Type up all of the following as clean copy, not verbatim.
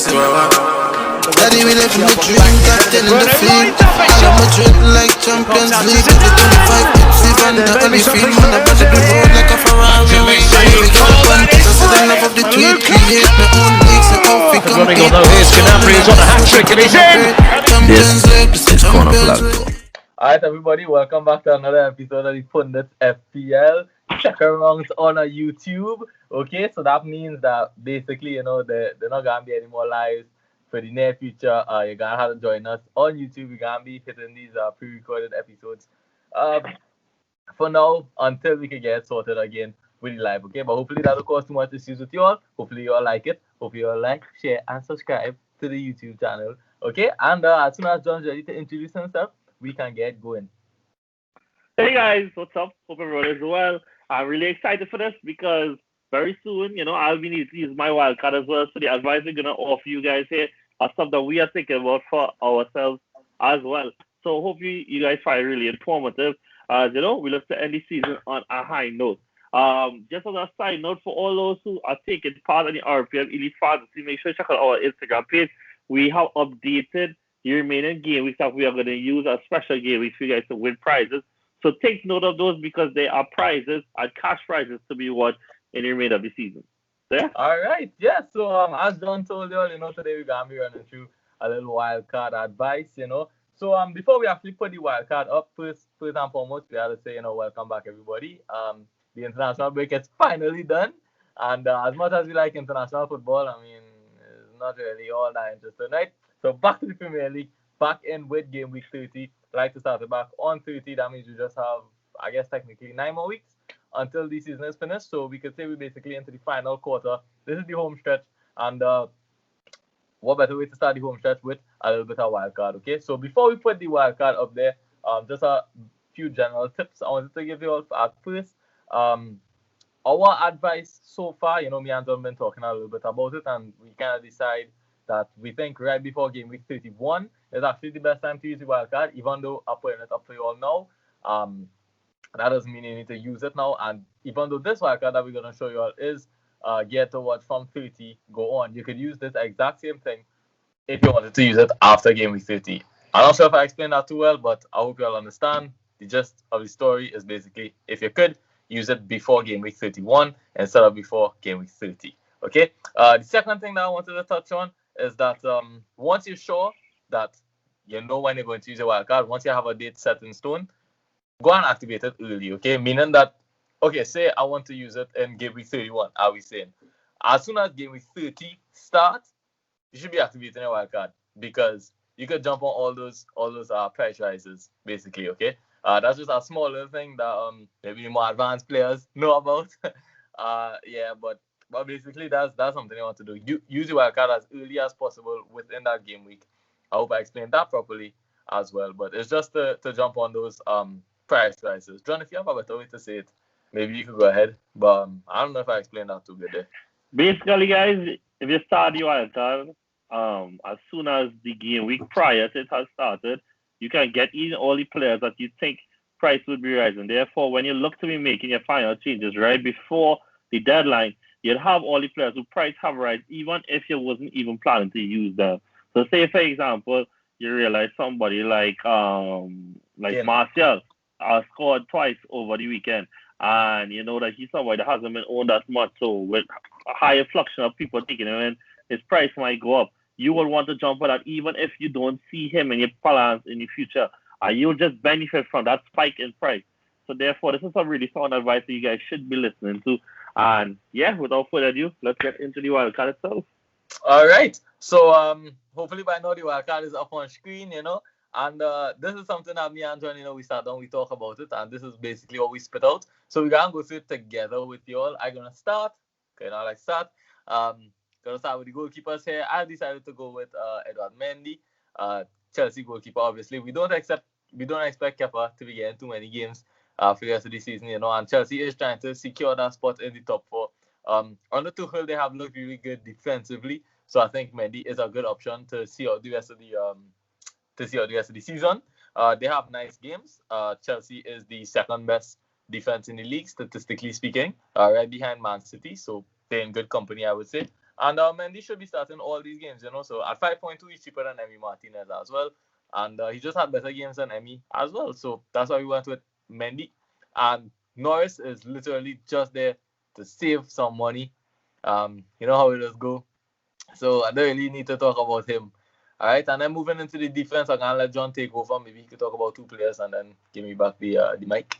see where what. Daddy, we live in the dream, top 10 in the field. All of Madrid like Champions League. Every 25 hits, even the only field. Man, I better the road like a Ferrari. We got a Pundit, I said I love of the tweet. Create my own leagues, so how we compete. Here's Canapri, who's on a hat-trick, and he's in! This is Corner Flag. Alright everybody, welcome back to another episode of the Pundit FPL. Check around on our YouTube. Okay, so that means that basically, they're not gonna be any more lives for the near future. You're gonna have to join us on YouTube. We're gonna be hitting these pre-recorded episodes. For now, until we can get sorted again with the live, okay? But hopefully that will cause too much issues with you all. Hopefully you all like it. Hope you all like, share, and subscribe to the YouTube channel. Okay? And as soon as John's ready to introduce himself, we can get going. Hey guys, what's up? Hope everyone is well. I'm really excited for this because very soon, I'll be needing to use my wildcard as well. So the advice we're gonna offer you guys here are stuff that we are thinking about for ourselves as well. So hopefully you guys find it really informative. We look to end the season on a high note. Just as a side note for all those who are taking part in the RPM Elite Fantasy, make sure you check out our Instagram page. We have updated the remaining game weeks that we are going to use as special game weeks for you guys to win prizes. So take note of those because they are prizes and cash prizes to be won in the remainder of the season. So, yeah. All right. Yeah. So as John told you all, today we're going to be running through a little wildcard advice, So before we actually put the wildcard up, first and foremost, we have to say, welcome back everybody. The international break is finally done. And as much as we like international football, it's not really all that interesting, right? So back to the Premier League, back in with game week 30. Like to start it back on 30. That means we just have, I guess, technically 9 more weeks until the season is finished. So we could say we're basically into the final quarter. This is the home stretch. And what better way to start the home stretch with a little bit of wildcard, okay? So before we put the wildcard up there, just a few general tips I wanted to give you all at first. Our advice so far, me and John have been talking a little bit about it, and we kind of decide that we think right before game week 31 is actually the best time to use the wildcard, even though I'm putting it up for you all now. That doesn't mean you need to use it now. And even though this wildcard that we're going to show you all is geared towards from 30 go on, you could use this exact same thing if you wanted to use it after game week 30. I'm not sure if I explained that too well, but I hope you all understand. The gist of the story is basically, if you could, use it before game week 31 instead of before game week 30. Okay? The second thing that I wanted to touch on is that once you're sure that you know when you're going to use your wildcard, once you have a date set in stone, go and activate it early, okay? Meaning that, okay, say I want to use it in game week 31, are we saying? As soon as game week 30 starts, you should be activating your wildcard because you could jump on all those price rises, basically, okay? That's just a small little thing that maybe more advanced players know about. But basically that's something you want to do. Use your wildcard as early as possible within that game week. I hope I explained that properly as well. But it's just to jump on those price rises. John, if you have a better way to say it, maybe you could go ahead. But I don't know if I explained that too good there. Basically, guys, if you start your wildcard, as soon as the game week prior to it has started, you can get in all the players that you think price would be rising. Therefore, when you look to be making your final changes right before the deadline, you'll have all the players who price have risen, even if you wasn't even planning to use them. So say, for example, you realize somebody like Martial scored twice over the weekend, and you know that he's somebody that hasn't been owned that much. So with a higher fluctuation of people taking him in, his price might go up. You will want to jump on that even if you don't see him in your plans in the future. And you'll just benefit from that spike in price. So therefore, this is some really sound advice that you guys should be listening to. And yeah, without further ado, let's get into the wildcard itself. All right. So hopefully by now the wildcard is up on screen, And this is something that me and John, we sat down, we talk about it, and this is basically what we spit out. So we're gonna go through it together with you all. I'm gonna start. Gonna start with the goalkeepers here. I decided to go with Edward Mendy, Chelsea goalkeeper. Obviously, we don't expect Kepa to be getting too many games for the rest of the season, And Chelsea is trying to secure that spot in the top 4. Under Tuchel, they have looked really good defensively, so I think Mendy is a good option to see out the rest of the season. They have nice games. Chelsea is the second best defense in the league, statistically speaking, right behind Man City. So they're in good company, I would say. And Mendy should be starting all these games, So at 5.2, he's cheaper than Emi Martinez as well. And he just had better games than Emi as well. So that's why we went with Mendy. And Norris is literally just there to save some money. You know how it does go. So I don't really need to talk about him. All right, and then moving into the defense, I'm going to let John take over. Maybe he could talk about 2 players and then give me back the mic.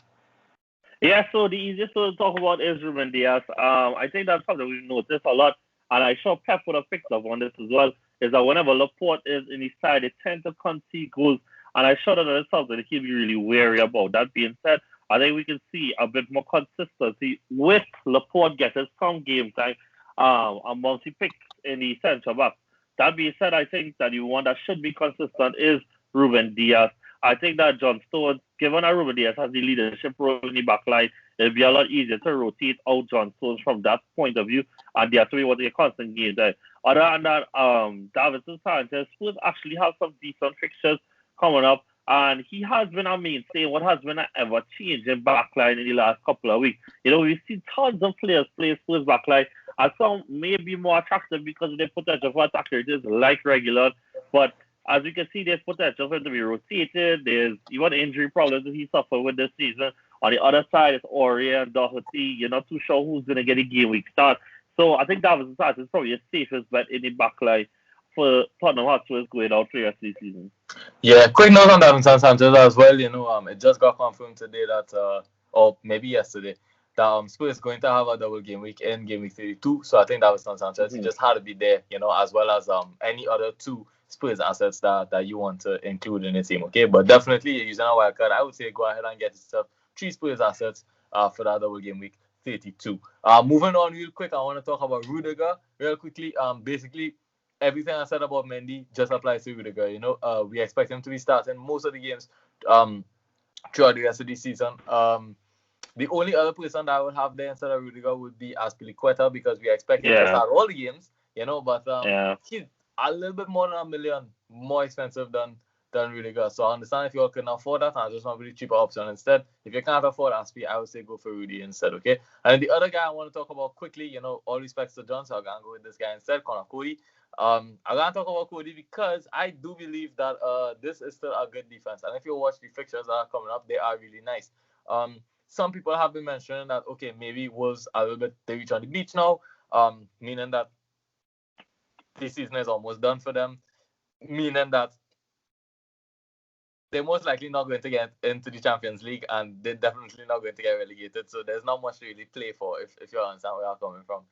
Yeah, so the easiest to talk about is Ruben Diaz. I think that's something we've noticed a lot, and I saw Pep would have picked up on this as well, is that whenever Laporte is in his side, they tend to concede goals, and I saw that it's something that he'll be really wary about. That being said, I think we can see a bit more consistency with Laporte getting some game time amongst the picks in the centre back. That being said, I think that the one that should be consistent is Ruben Diaz. I think that John Stones, given that Ruben Diaz has the leadership role in the back line, it'll be a lot easier to rotate out John Stones from that point of view, and they have to be able to get constant game time. Other than that, Davinson Sanchez Spurs actually have some decent fixtures coming up, and he has been a mainstay in what has been an ever-changing backline in the last couple of weeks. We've seen tons of players play Spurs backline, and some may be more attractive because of their potential for attackers like regular, but as you can see, there's potential for him to be rotated. There's even injury problems that he suffered with this season. On the other side, it's Ori and Doherty. You're not too sure who's going to get a game week start. So I think Davinson Sanchez is probably the safest bet in the back line for Tottenham Hotspur going out for the rest of the season. Yeah, quick note on Davinson Sanchez as well. It just got confirmed today that, or maybe yesterday, that Spurs is going to have a double game week in game week 32. So I think Davinson Sanchez, he just had to be there, as well as any other 2 Spurs assets that you want to include in the team, okay? But definitely, using a wildcard, I would say go ahead and get yourself 3 Spurs assets for that double game week 32. Moving on real quick, I want to talk about Rudiger real quickly. Basically, everything I said about Mendy just applies to Rudiger. We expect him to be starting most of the games throughout the rest of the season. The only other person that I would have there instead of Rudiger would be Azpilicueta, because we expect him to start all the games, but he's a little bit more than $1 million more expensive than Rudiger. So I understand if you all can afford that, and I just want a really cheaper option instead. If you can't afford Aspi, I would say go for Rudy instead, okay? And the other guy I want to talk about quickly, all respects to John, so I'm going to go with this guy instead, Connor Cody. I'm going to talk about Cody because I do believe that this is still a good defense. And if you watch the fixtures that are coming up, they are really nice. Some people have been mentioning that, okay, maybe Wolves a little bit, they reach on the beach now, meaning that this season is almost done for them, meaning that they're most likely not going to get into the Champions League, and they're definitely not going to get relegated. So there's not much to really play for, if you understand where I'm coming from.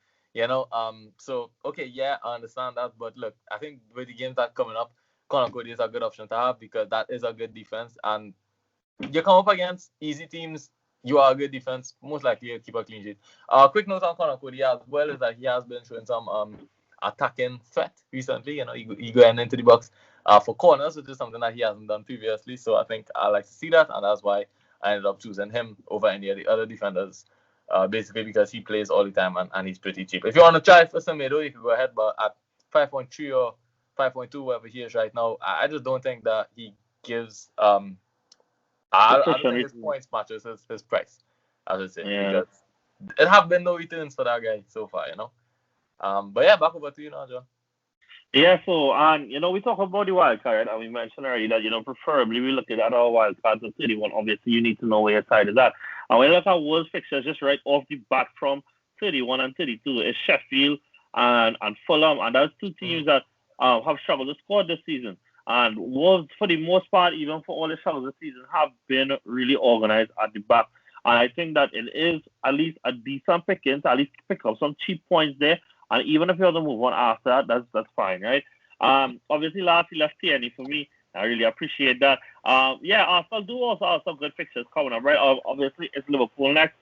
So, okay, yeah, I understand that. But look, I think with the games that are coming up, Connor Cody is a good option to have because that is a good defense. And you come up against easy teams, you are a good defense, most likely you'll keep a clean sheet. Quick note on Connor Cody as well is that he has been showing some attacking threat recently. He going into the box for corners, which is something that he hasn't done previously. So I think I like to see that, and that's why I ended up choosing him over any of the other defenders, basically because he plays all the time and he's pretty cheap. If you want to try for Semedo, you can go ahead, but at 5.3 or 5.2, whatever he is right now, I just don't think that he gives I don't think his points matches his price, I should say, because it have been no returns for that guy so far, But yeah, back over to you now, John. Yeah, so, and, we talk about the wild card, and we mentioned already that, preferably we look at our wild cards of 31. Obviously, you need to know where your side is at. And when you look at Wolves fixtures, just right off the bat from 31 and 32, is Sheffield and Fulham, and that's 2 teams that have struggled to score this season. And Wolves, for the most part, even for all the struggles this season, have been really organized at the back. And I think that it is at least a decent pickings, at least pick up some cheap points there. And even if you have to move on after that, that's fine, right? Obviously, lastly, left Tierney for me. I really appreciate that. Arsenal do also have some good fixtures coming up, right? Obviously, it's Liverpool next,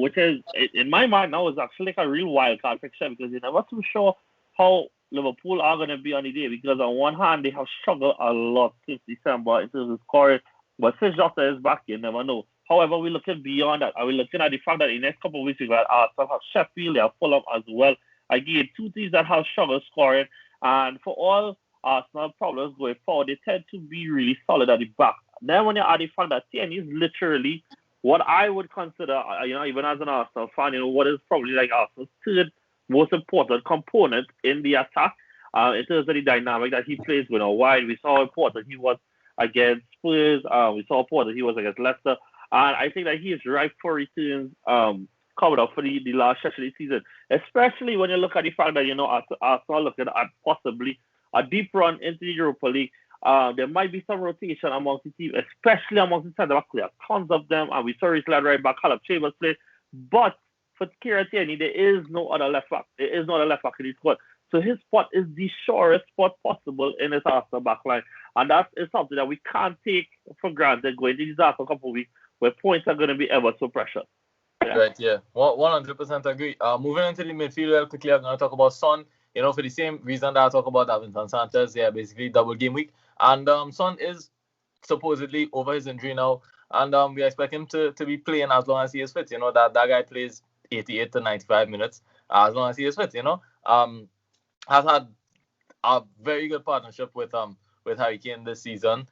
which is, in my mind now, is actually like a real wild card fixture because you're never too sure how Liverpool are going to be on the day, because on one hand, they have struggled a lot since December in terms of scoring, but since Jota is back, you never know. However, we're looking beyond that. Are we looking at the fact that in the next couple of weeks, we've got Arsenal, have Sheffield, they have Fulham as well. Again, 2 teams that have struggled scoring, and for all Arsenal problems going forward, they tend to be really solid at the back. Then when you add the fact that Tierney is literally what I would consider, even as an Arsenal fan, what is probably like Arsenal's 3rd most important component in the attack. In terms of the dynamic that he plays with wide, we saw important he was against Spurs. We saw important he was against Leicester, and I think that he is ripe for returns coming up for the last stretch of the season. Especially when you look at the fact that Arsenal looking at possibly a deep run into the Europa League. There might be some rotation amongst the team, especially amongst the centre back players. Tons of them, and we saw recently right back Caleb Chambers play. But for Kieran Tierney, there is no other left back. There is no other left back in the squad. So his spot is the surest spot possible in his Arsenal backline. And that is something that we can't take for granted going into these Arsenal couple of weeks where points are going to be ever so precious. Yeah. Right, yeah. 100% agree. Moving into the midfield real quickly, I'm going to talk about Son. For the same reason that I talk about Davinson Sanchez, basically double game week. And Son is supposedly over his injury now. And we expect him to be playing as long as he is fit. That guy plays 88 to 95 minutes as long as he is fit, has had a very good partnership with Harry Kane this season.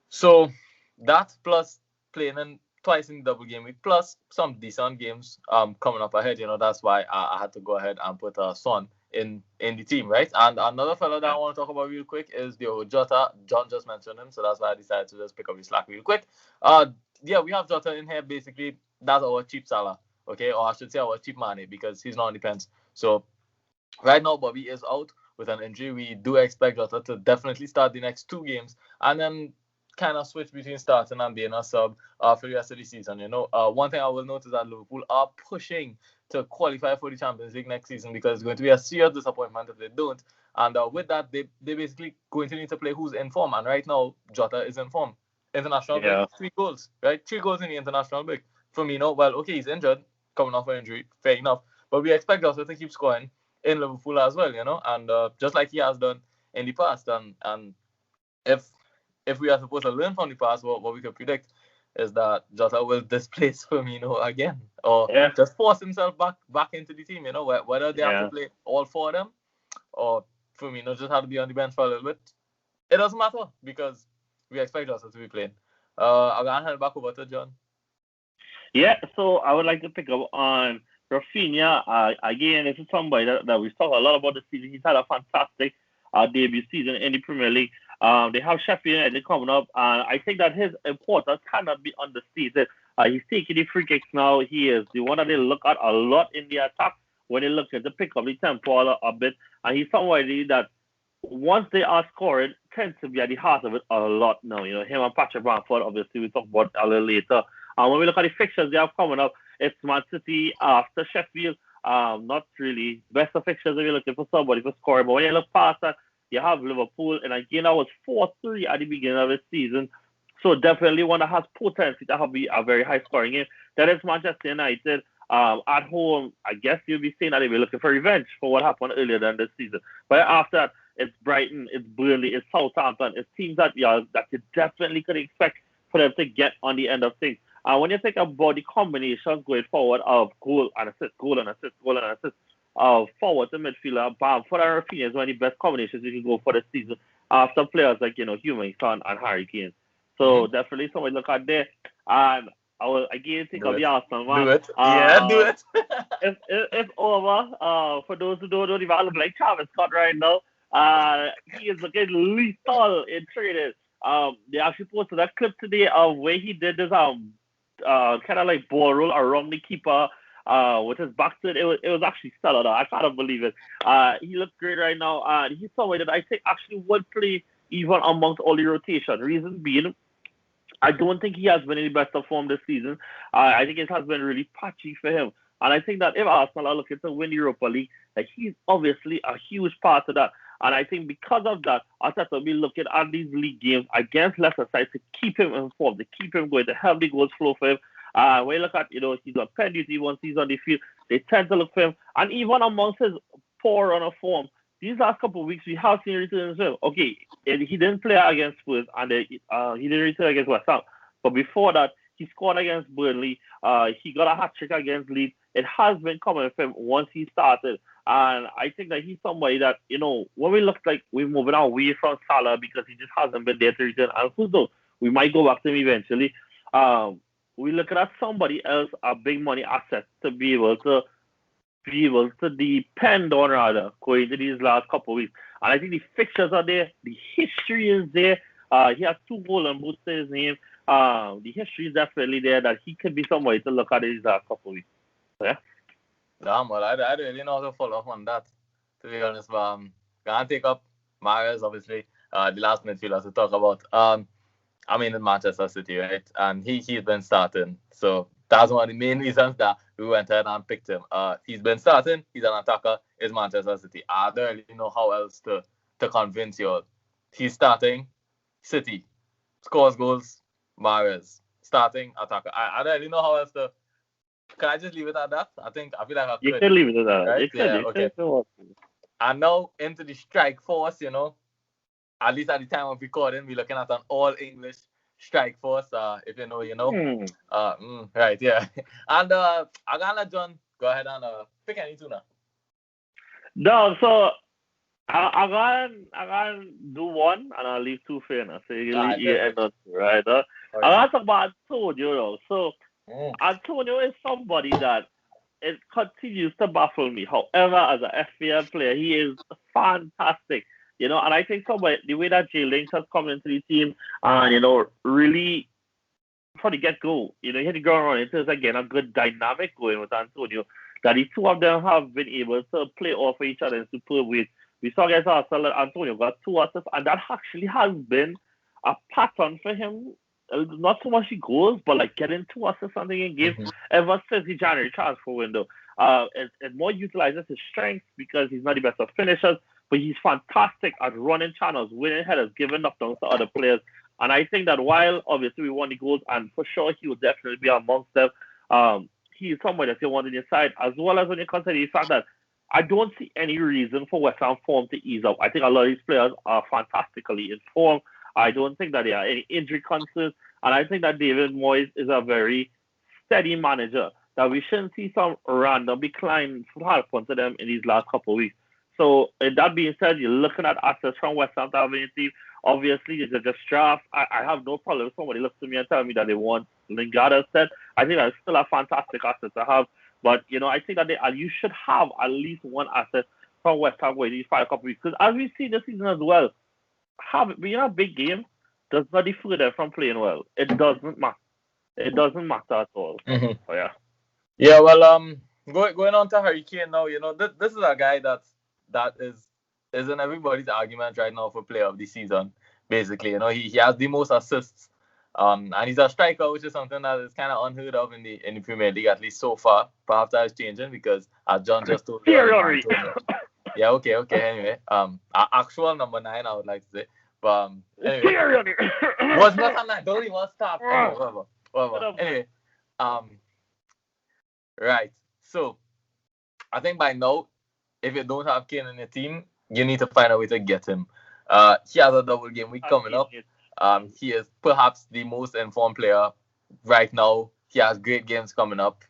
So that plus playing twice in the double game week plus some decent games coming up ahead, that's why I had to go ahead and put Son in the team, right? And another fellow that I want to talk about real quick is Diogo Jota. John just mentioned him, so that's why I decided to just pick up his slack real quick. We have Jota in here. Basically, that's our cheap Salah, okay? Or I should say our cheap Mane, because he's not on the bench. So right now, Bobby is out with an injury. We do expect Jota to definitely start the next 2 games and then kind of switch between starting and being a sub for the rest of the season. One thing I will note is that Liverpool are pushing to qualify for the Champions League next season, because it's going to be a serious disappointment if they don't. And with that, they basically going to need to play who's in form. And right now, Jota is in form. International break, 3 goals, right? 3 goals in the international break. Firmino, well, okay, he's injured, coming off an injury, fair enough. But we expect Jota to keep scoring in Liverpool as well, and just like he has done in the past. And if we are supposed to learn from the past, what we could predict is that Jota will displace Firmino again, or just force himself back into the team, whether they have to play all 4 of them, or Firmino just have to be on the bench for a little bit. It doesn't matter, because we expect Jota to be playing. I'm going to hand it back over to John. Yeah, so I would like to pick up on Rafinha. Again, this is somebody that we've talked a lot about this season. He's had a fantastic debut season in the Premier League. They have Sheffield United coming up, and I think that his importance cannot be understated. He's taking the free kicks now. He is the one that they look at a lot in the attack when they look to pick up the tempo a bit. And he's somebody that, once they are scoring, tends to be at the heart of it a lot now. Him and Patrick Bamford, obviously, we'll talk about a little later. And when we look at the fixtures they have coming up, it's Man City after Sheffield. Not really best of fixtures if you're looking for somebody for scoring. But when you look past that, you have Liverpool. And again, that was 4-3 at the beginning of the season. So definitely one that has potential to have a very high scoring game. That is Manchester United. At home, I guess you'll be saying that they'll be looking for revenge for what happened earlier than this season. But after that, it's Brighton, it's Burnley, it's Southampton. It's teams that you definitely could expect for them to get on the end of things. And when you think about the combinations going forward of goal and assist, goal and assist, goal and assist, of forward to midfielder, Bamford and Rafinha is one of the best combinations you can go for this season after players like, Heung-min Son and Harry Kane. So definitely somebody look at there. And I will again think of the Arsenal man. Do it. Do it. It's over. For those who don't know, the man look like Travis Scott right now. He is looking lethal in training. They actually posted a clip today of where he did this kind of like ball roll around the keeper with his back to it. It was actually stellar though. I can't believe it. He looks great right now. And he's somebody that I think actually would play even amongst all the rotation. Reason being, I don't think he has been in the best of form this season. I think it has been really patchy for him. And I think that if Arsenal are looking to win the Europa League, like he's obviously a huge part of that. And I think because of that, Arteta will be looking at these league games against Leicester side to keep him informed, to keep him going, to help the goals flow for him. When you look at, he's on pen duty once he's on the field, they tend to look for him. And even amongst his poor run of form, these last couple of weeks, we have seen returns as well. Okay, he didn't play against Spurs, and he didn't return against West Ham. But before that, he scored against Burnley. He got a hat-trick against Leeds. It has been coming for him once he started. And I think that he's somebody that, when we look like we're moving away from Salah because he just hasn't been there to return, and who knows, we might go back to him eventually. We're looking at somebody else, a big money asset, to be able to be able to depend on rather going into these last couple of weeks. And I think the fixtures are there, the history is there. He has 2 golden boots to his name. The history is definitely there that he could be somebody to look at in these last couple of weeks. So, yeah. Damn, well, I really know how to follow up on that, to be honest. But gonna take up Mahrez, obviously, the last midfielder to talk about. I mean, in Manchester City, right? And he's been starting. So that's one of the main reasons that we went ahead and picked him. He's been starting. He's an attacker. It's Manchester City. I don't really know how else to convince you all. He's starting. City. Scores goals. Mahrez. Starting. Attacker. I don't really know how else to... Can I just leave it at that? I feel like I could. You can leave it at that. Right? Okay. And now into the strike force, you know. At least at the time of recording, we're looking at an all-English strike force. If you know, you know. Right, yeah. And I'm gonna let John go ahead and pick any two now. No, so I'm gonna do one and I'll leave 2 for you now. So you end up right. I'm gonna talk about Antonio though. So Antonio is somebody that it continues to baffle me. However, as a FPL player, he is fantastic. You know, and I think the way that Jay Links has come into the team and, you know, really from the get-go, you know, he hit the ground running. There's, again, a good dynamic going with Antonio, that the 2 of them have been able to play off of each other in superb ways. We saw against Arsenal that Antonio got 2 assists, and that actually has been a pattern for him. Not so much he goals, but like getting 2 assists something in games ever since the January transfer window. It more utilizes his strengths because he's not the best of finishers, but he's fantastic at running channels, winning headers, giving knockdowns to other players. And I think that while obviously we won the goals, and for sure he will definitely be amongst them, he is somebody that you want on your side, as well as when you consider the fact that I don't see any reason for West Ham form to ease up. I think a lot of these players are fantastically in form. I don't think that there are any injury concerns, and I think that David Moyes is a very steady manager, that we shouldn't see some random decline happen to them in these last couple of weeks. So, that being said, you're looking at assets from West Ham to have any team. Obviously, it's just draft. I have no problem if somebody looks to me and tells me that they want Lingard instead. I think that's still a fantastic asset to have. But, you know, I think that you should have at least one asset from West Ham where these 5 couple weeks. Because as we see this season as well, being a big game does not defer them from playing well. It doesn't matter. It doesn't matter at all. So, yeah. Yeah, well, going on to Harry Kane now, you know, this is a guy that is in everybody's argument right now for player of the season, basically. You know, he has the most assists, and he's a striker, which is something that is kind of unheard of in the Premier League, at least so far. Perhaps that is changing because, as John just told you, yeah, okay, anyway, actual number 9, I would like to say, but anyway, was not a 9, don't even stop, whatever. Anyway, right, so I think by now, if you don't have Kane in your team, you need to find a way to get him. He has a double game week coming up. He is perhaps the most informed player right now. He has great games coming up.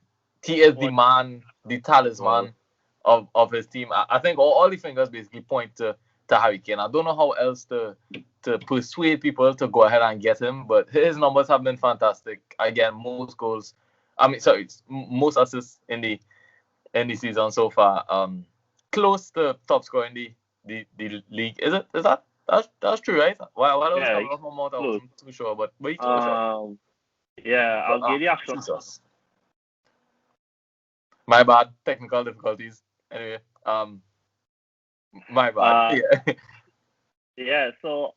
He is the man, the talisman of his team. I think all the fingers basically point to Harry Kane. I don't know how else to persuade people to go ahead and get him, but his numbers have been fantastic. Again, most assists in the season so far. Close to top scorer in the league. Is that that's true, right? While I was coming off my mouth, I wasn't too sure, but he's close. Yeah, I'll get the actual. Jesus. My bad, technical difficulties. Anyway, my bad. Yeah, so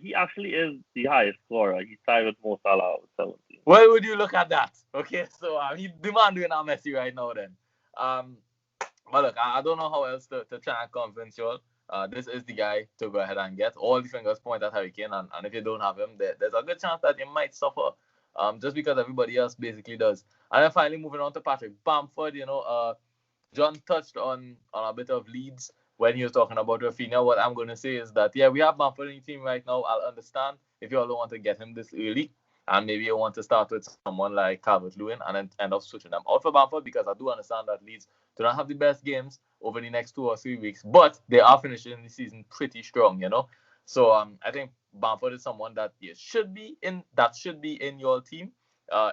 he actually is the highest scorer. He's tied with Mo Salah with 17. Why would you look at that? Okay, so he's demanding a Messi right now then. But look, I don't know how else to try and convince you all. This is the guy to go ahead and get. All the fingers point at Harry Kane, and if you don't have him, there's a good chance that you might suffer. Just because everybody else basically does. And then finally moving on to Patrick Bamford, you know, John touched on a bit of Leeds when he was talking about Rafinha. What I'm going to say is that, yeah, we have Bamford in the team right now. I'll understand if you all don't want to get him this early. And maybe you want to start with someone like Calvert-Lewin and then end up switching them out for Bamford, because I do understand that Leeds do not have the best games over the next 2 or 3 weeks, but they are finishing the season pretty strong, you know. So I think Bamford is someone that should be in your team.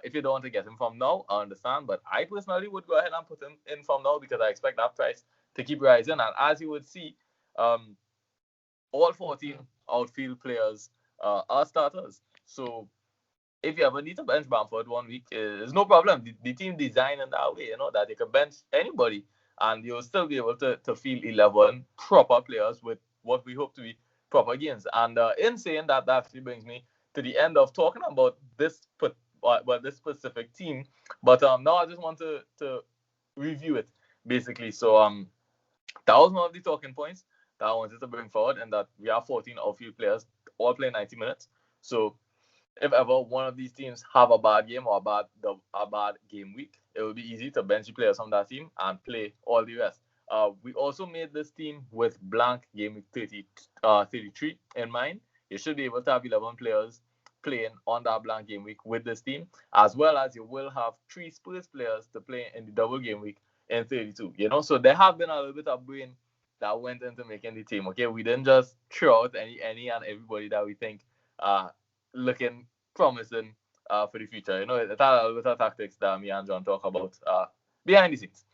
If you don't want to get him from now, I understand. But I personally would go ahead and put him in from now because I expect that price to keep rising. And as you would see, all 14 outfield players are starters. So if you ever need to bench Bamford 1 week, it's no problem. The team designed in that way, that they can bench anybody and you'll still be able to field 11 proper players with what we hope to be proper gains. And in saying that, that actually brings me to the end of talking about this specific team. But now I just want to review it, basically. So that was one of the talking points that I wanted to bring forward, and that we have 14 outfield players, all play 90 minutes. So if ever one of these teams have a bad game or a bad game week, it will be easy to bench the players from that team and play all the rest. We also made this team with blank game week 33 in mind. You should be able to have 11 players playing on that blank game week with this team, as well as you will have 3 Spurs players to play in the double game week in 32. So there have been a little bit of brain that went into making the team. Okay, we didn't just throw out any and everybody that we think looking promising for the future. It's a little bit of tactics that me and John talk about behind the scenes.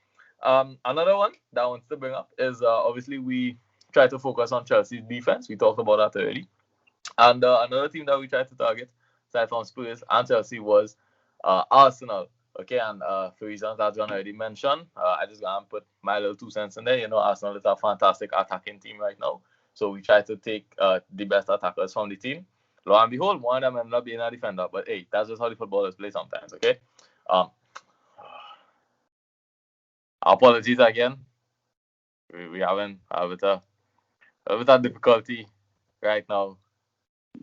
Another one that I want to bring up is obviously we try to focus on Chelsea's defense. We talked about that already. And another team that we tried to target, aside from Spurs and Chelsea, was Arsenal. Okay, and for reasons that John already mentioned, I just gonna put my little 2 cents in there. Arsenal is a fantastic attacking team right now. So we try to take the best attackers from the team. Lo and behold, one of them ended up being a defender. But hey, that's just how the footballers play sometimes, okay? Apologies again. We having a bit of difficulty right now.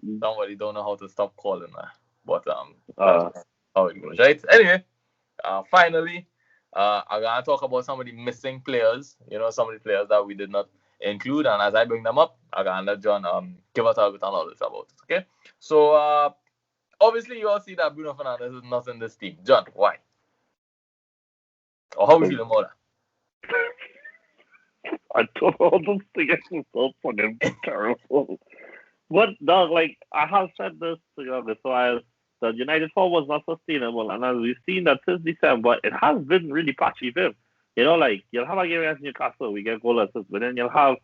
Somebody don't know how to stop calling, but that's how it goes, right? Anyway, finally, I'm gonna talk about some of the missing players. Some of the players that we did not include, and as I bring them up, I'm gonna let John give us a bit of knowledge about it. Okay, so obviously you all see that Bruno Fernandes is not in this team. John, why? Or how we feel about that? I don't know, those things are so fucking terrible. But dog, like I have said this to you this while, the United form was not sustainable, and as we've seen that since December, it has been really patchy for him. Like you'll have a game against Newcastle, we get goal assists, but then you'll have,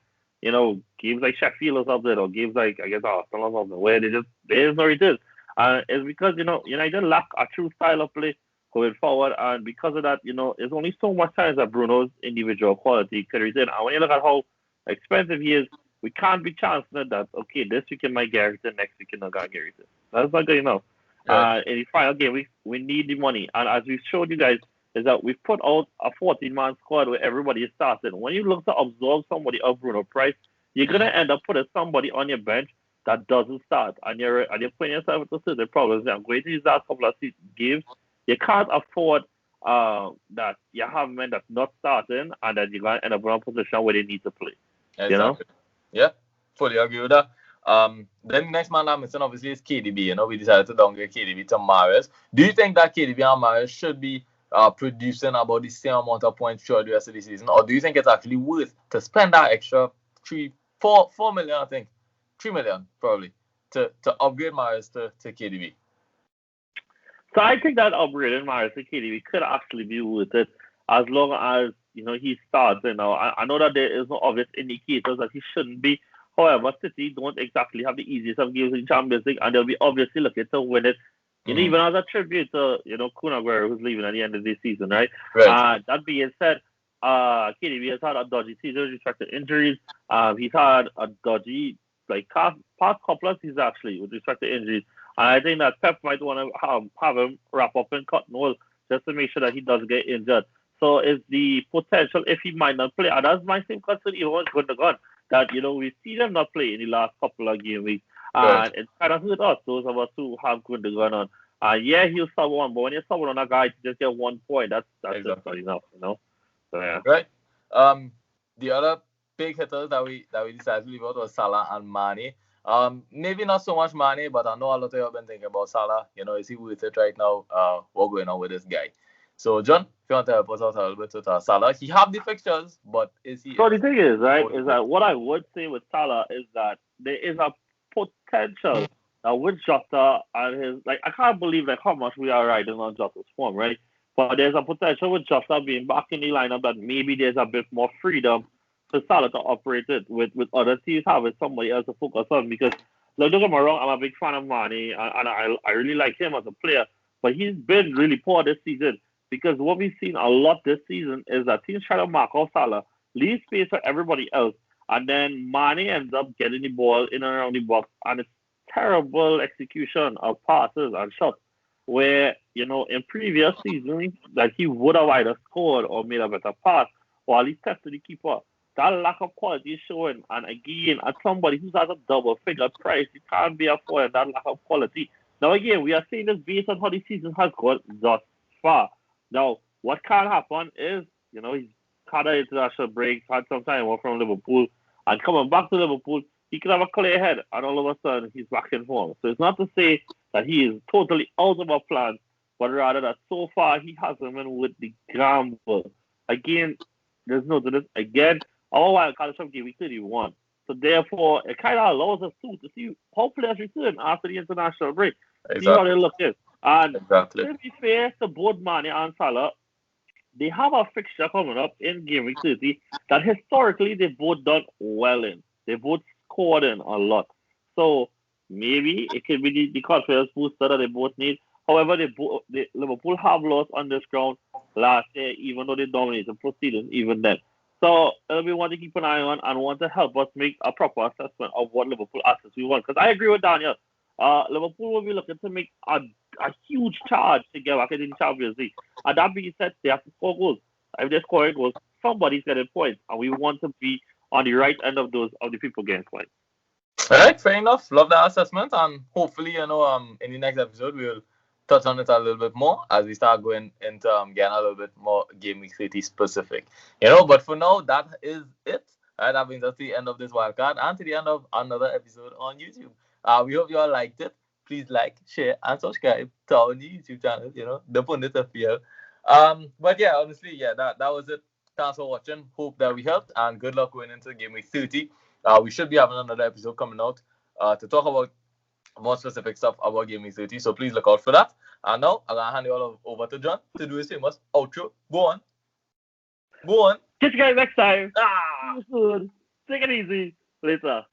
games like Sheffield or something, or games like I guess Arsenal or something, where there's no it is. And it's because United lack a true style of play going forward, and because of that, there's only so much times that Bruno's individual quality carries in. And when you look at how expensive he is, we can't be chancing that, okay, this weekend might get it, next weekend not gonna get it. That's not good enough. In the final game, we need the money. And as we showed you guys, is that we've put out a 14-man squad where everybody is starting. When you look to absorb somebody of Bruno price, you're going to end up putting somebody on your bench that doesn't start. And you're putting yourself into certain problems. I'm going to use that couple of games. You can't afford that you have men that's not starting and that you're going to end up in a position where they need to play. Exactly. Yeah, fully agree with that. Then the next man I'm missing obviously is KDB. We decided to downgrade KDB to Mahrez. Do you think that KDB and Mahrez should be producing about the same amount of points throughout the rest of the season, or do you think it's actually worth to spend that extra 4 million, I think 3 million probably to upgrade Mahrez to KDB? So I think that upgrading Mahrez to KDB could actually be worth it as long as he starts. I know that there is no obvious indicators that he shouldn't be. However, City don't exactly have the easiest of games in Champions League, and they'll be obviously looking to win it. Even as a tribute to Kun Aguero, who's leaving at the end of this season, right? That being said, KDB has had a dodgy season with respect to injuries. He's had a dodgy past couple of seasons actually with respect to injuries. And I think that Pep might want to have him wrap up in cotton wool just to make sure that he doesn't get injured. So is the potential if he might not play, and that's my same concern even with Gundogan, that we see them not play in the last couple of game weeks. And it kind of hurt us, those of us who have Gundogan on. Yeah, he'll sub one, but when you're subbing on a guy to just get 1 point, that's exactly. Just not enough, So yeah. Right. The other big hitters that we decided to leave out was Salah and Mane. Maybe not so much Mane, but I know a lot of you have been thinking about Salah. Is he worth it right now? What's going on with this guy? So, John, if you want to help us out a little bit with Salah, he have the fixtures, but is he... So the thing is, right, is that what I would say with Salah is that there is a potential Now with Jota and his I can't believe how much we are riding on Jota's form, right? But there's a potential with Jota being back in the lineup that maybe there's a bit more freedom for Salah to operate it with other teams having somebody else to focus on. Because don't get me wrong, I'm a big fan of Mane and I really like him as a player, but he's been really poor this season. Because what we've seen a lot this season is that teams try to mark off Salah, leave space for everybody else, and then Mane ends up getting the ball in and around the box, and it's terrible execution of passes and shots. Where, in previous seasons, that he would have either scored or made a better pass, or at least tested the keeper. That lack of quality is showing. And again, as somebody who has a double-figure price, you can't be affording that lack of quality. Now, again, we are seeing this based on how the season has gone thus far. Now, what can happen is, he's had an international break, had some time off from Liverpool, and coming back to Liverpool, he could have a clear head, and all of a sudden, he's back in form. So it's not to say that he is totally out of our plans, but rather that so far he hasn't been with the gamble. Again, there's no to this. Again, our wildcard is game week 31. So therefore, it kind of allows us to see how players return after the international break. Exactly. See how they look in. And exactly. To be fair to both Mane and Salah, they have a fixture coming up in game week 30 that historically they've both done well in. They both scored in a lot. So maybe it could be the confidence booster that they both need. However, Liverpool have lost on this ground last year, even though they dominated proceedings even then. So it'll be one to keep an eye on and want to help us make a proper assessment of what Liverpool assets we want. Because I agree with Daniel. Liverpool will be looking to make a huge charge to get back in the Champions League. And that being said, they have to score goals. If they score goals, somebody's getting points. And we want to be on the right end of the people getting points. All right, fair enough. Love that assessment. And hopefully, in the next episode, we'll touch on it a little bit more as we start going into getting a little bit more Game Week 30 specific. But for now, that is it. All right, that brings us to the end of this wildcard and to the end of another episode on YouTube. We hope you all liked it. Please like, share, and subscribe to our new YouTube channel, the Pundit FPL. But yeah, honestly, that was it. Thanks for watching. Hope that we helped, and good luck going into Game Week 30. We should be having another episode coming out to talk about more specific stuff about Game Week 30, so please look out for that. And now, I'm going to hand you all over to John to do his famous outro. Go on. Catch you guys next time. Take it easy. Later.